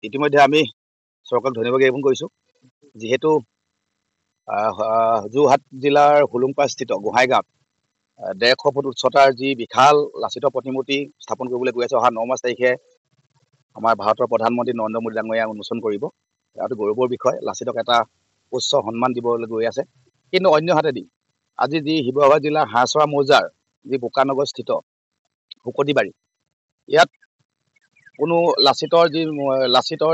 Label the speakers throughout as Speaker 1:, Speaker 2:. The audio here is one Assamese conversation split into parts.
Speaker 1: ইতিমধ্যে আমি চৰকাৰক ধন্যবাদ জ্ঞাপন কৰিছোঁ যিহেতু যোৰহাট জিলাৰ হুলুংপাস্থিত গোহাঁইগাঁৱত 150 ফুট উচ্চতাৰ যি বিশাল লাচিত প্ৰতিমূৰ্তি স্থাপন কৰিবলৈ গৈ আছে অহা 9 মাৰ্চ তাৰিখে আমাৰ ভাৰতৰ প্ৰধানমন্ত্ৰী নৰেন্দ্ৰ মোদী ডাঙৰীয়াই উন্মোচন কৰিব। এইটো গৌৰৱৰ বিষয়, লাচিতক এটা উচ্চ সন্মান দিবলৈ গৈ আছে। কিন্তু অন্য হাতেদি আজি যি শিৱসাগৰ জিলাৰ হাঁহচৰা মৌজাৰ যি বোকানগৰ স্থিত শুকতিবাৰী, ইয়াত কোনো লাচিতৰ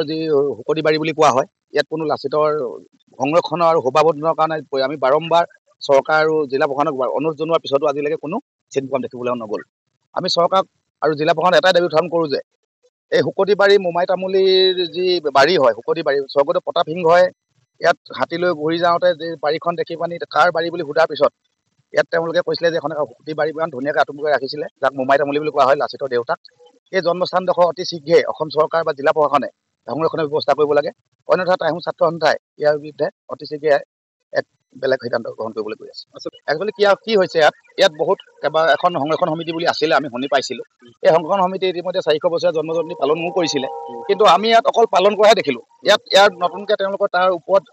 Speaker 1: যি শুকতিবাৰী বুলি কোৱা হয়, ইয়াত কোনো লাচিতৰ সংৰক্ষণ আৰু শোভাবৰ্ধনৰ কাৰণে আমি বাৰম্বাৰ চৰকাৰ আৰু জিলা প্ৰশাসনক অনুৰোধ জনোৱাৰ পিছতো আজিলৈকে কোনো চিনপম দেখিবলৈ নগ'ল। আমি চৰকাৰক আৰু জিলা প্ৰশাসনক এটাই দাবী উত্থাপন কৰোঁ যে এই শুকতিবাৰী মোমাই তামুলীৰ যি বাৰী হয়, শুকতিবাৰী স্বৰ্গদেউ প্ৰতাপ সিংহই ইয়াত হাতী লৈ ঘূৰি যাওঁতে যে বাৰীখন দেখি পানি কাৰ বাৰী বুলি সোধাৰ পিছত ইয়াত তেওঁলোকে কৈছিলে যে এখন শুকতিবাৰী ইমান ধুনীয়াকৈ আঁতুমুখাই ৰাখিছিলে, যাক মোমাই তামুলী বুলি কোৱা হয়, লাচিতৰ দেউতাক। এই জন্মস্থানডোখৰ অতি শীঘ্ৰে অসম চৰকাৰ বা জিলা প্ৰশাসনে সংৰক্ষণৰ ব্যৱস্থা কৰিব লাগে, অন্যথা টাইমো ছাত্ৰ সন্থাই ইয়াৰ বিৰুদ্ধে অতি শীঘ্ৰে এক বেলেগ সিদ্ধান্ত গ্ৰহণ কৰিবলৈ গৈ আছে। একচুৱেলি কি হৈছে ইয়াত বহুত এখন সংৰক্ষণ সমিতি বুলি আছিলে, আমি শুনি পাইছিলোঁ। এই সংৰক্ষণ সমিতি ইতিমধ্যে 400 বছৰীয়া জন্মজয়ন্তী পালনো কৰিছিলে, কিন্তু আমি ইয়াত অকল পালন কৰাহে দেখিলোঁ। ইয়াৰ নতুনকৈ তেওঁলোকৰ তাৰ ওপৰত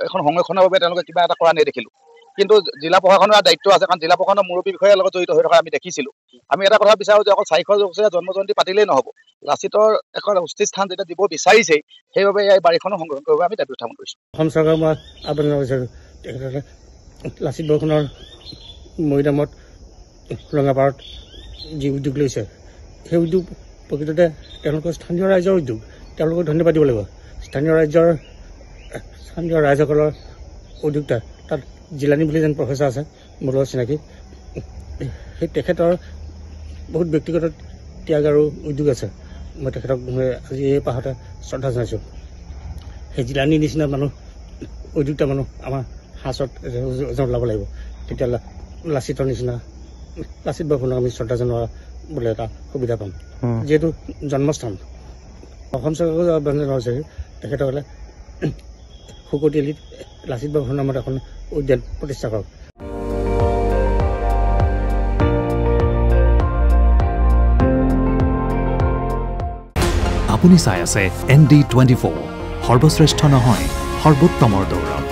Speaker 1: এখন সংৰক্ষণৰ বাবে তেওঁলোকে কিবা এটা কৰা নেদেখিলোঁ। কিন্তু জিলা প্ৰশাসনৰ দায়িত্ব আছে, কাৰণ জিলা প্ৰশাসনৰ মুৰব্বী বিষয়াৰ লগত জড়িত হৈ থকা আমি দেখিছিলোঁ। আমি এটা কথা বিচাৰোঁ যে অকল 400 বছৰীয়া জন্মজয়ন্তী পাতিলেই নহ'ব, লাচিতৰ এখন উচিত স্থান যেতিয়া দিব বিচাৰিছেই, সেইবাবে এই বাৰীখনো সংৰক্ষণ কৰিব আমি দাবী উত্থাপন কৰিছোঁ।
Speaker 2: অসম চৰকাৰক মই আবেদন কৰিছোঁ, তেখেতসকলে লাচিত বৰফুকনৰ মৈদামত ৰঙাপাৰত যি উদ্যোগ লৈছে, সেই উদ্যোগ প্ৰকৃততে তেওঁলোকৰ স্থানীয় ৰাইজৰ উদ্যোগ, তেওঁলোকক ধন্যবাদ দিব লাগিব। স্থানীয় ৰাইজসকলৰ উদ্যোক্তা তাত জিলানী বুলি যেন প্ৰফেচাৰ আছে, মোৰ লগত চিনাকি, সেই তেখেতৰ বহুত ব্যক্তিগত ত্যাগ আৰু উদ্যোগ আছে। মই তেখেতক আজি এই পাহতে শ্ৰদ্ধা জনাইছোঁ। সেই জিলানীৰ নিচিনা মানুহ, উদ্যোক্তা মানুহ আমাৰ সাঁচত ওলাব লাগিব, তেতিয়া লাচিতৰ নিচিনা লাচিত বৰফুকনক আমি শ্ৰদ্ধা জনাবলৈ এটা সুবিধা পাম, যিহেতু জন্মস্থান। অসম চৰকাৰক আহ্বান জনাইছে তেখেতসকলে শুকতিআলিত লাচিত বৰফুকনৰ নামত এখন উদ্যান প্ৰতিষ্ঠা কৰক।
Speaker 3: আপুনি চাই আছে ND24, সৰ্বশ্ৰেষ্ঠ নহয় সৰ্বোত্তমৰ দৌৰত।